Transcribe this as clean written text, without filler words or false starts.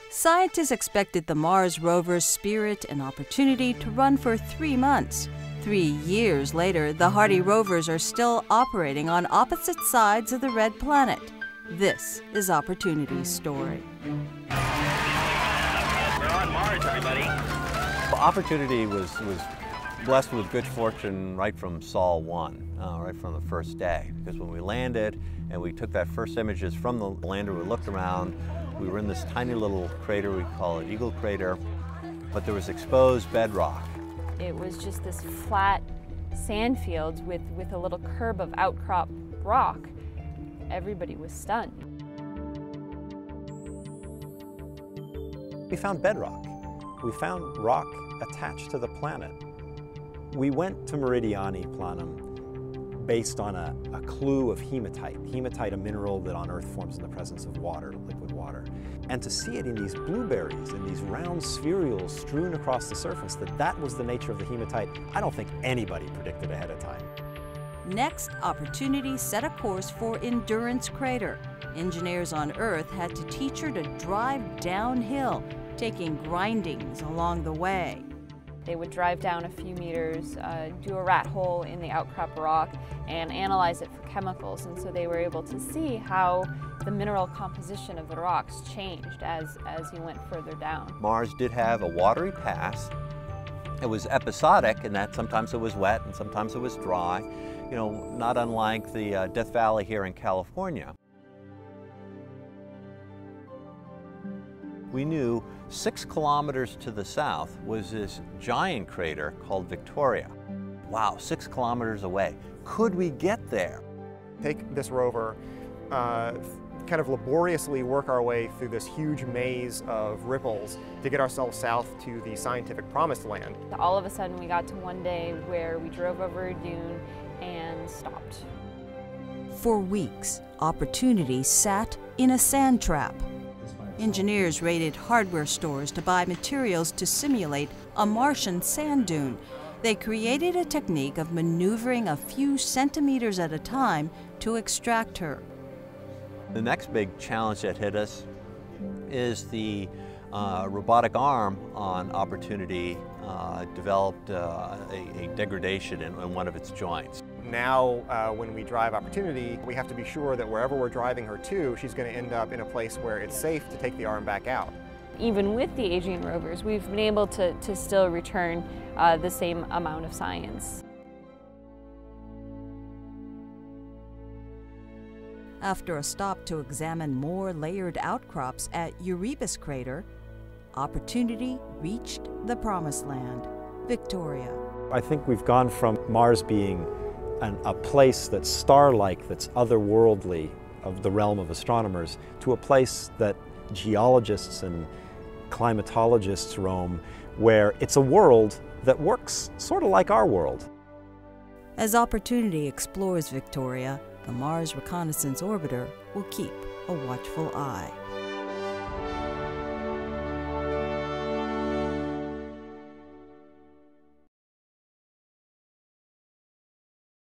Scientists expected the Mars rover's Spirit and Opportunity to run for 3 months. 3 years later, the hardy rovers are still operating on opposite sides of the red planet. This is Opportunity's story. We're on Mars, everybody. Opportunity was blessed with good fortune right from Sol 1, right from the first day. Because when we landed and we took that first images from the lander, we looked around, we were in this tiny little crater, we call it Eagle Crater, but there was exposed bedrock. It was just this flat sand field with a little curb of outcrop rock. Everybody was stunned. We found bedrock. We found rock attached to the planet. We went to Meridiani Planum based on a clue of hematite. Hematite, a mineral that on Earth forms in the presence of water, liquid water. And to see it in these blueberries, in these round spherules strewn across the surface, that was the nature of the hematite, I don't think anybody predicted ahead of time. Next, Opportunity set a course for Endurance Crater. Engineers on Earth had to teach her to drive downhill, taking grindings along the way. They would drive down a few meters, do a rat hole in the outcrop rock, and analyze it for chemicals. And so they were able to see how the mineral composition of the rocks changed as you went further down. Mars did have a watery past. It was episodic in that sometimes it was wet and sometimes it was dry, you know, not unlike the Death Valley here in California. We knew 6 kilometers to the south was this giant crater called Victoria. Wow, 6 kilometers away. Could we get there? Take this rover, kind of laboriously work our way through this huge maze of ripples to get ourselves south to the scientific promised land. All of a sudden we got to one day where we drove over a dune and stopped. For weeks, Opportunity sat in a sand trap. Engineers raided hardware stores to buy materials to simulate a Martian sand dune. They created a technique of maneuvering a few centimeters at a time to extract her. The next big challenge that hit us is the robotic arm on Opportunity developed a degradation in one of its joints. Now, when we drive Opportunity, we have to be sure that wherever we're driving her to, she's going to end up in a place where it's safe to take the arm back out. Even with the aging rovers, we've been able to still return the same amount of science. After a stop to examine more layered outcrops at Erebus Crater, Opportunity reached the promised land, Victoria. I think we've gone from Mars being a place that's star-like, that's otherworldly, of the realm of astronomers, to a place that geologists and climatologists roam, where it's a world that works sort of like our world. As Opportunity explores Victoria, the Mars Reconnaissance Orbiter will keep a watchful eye.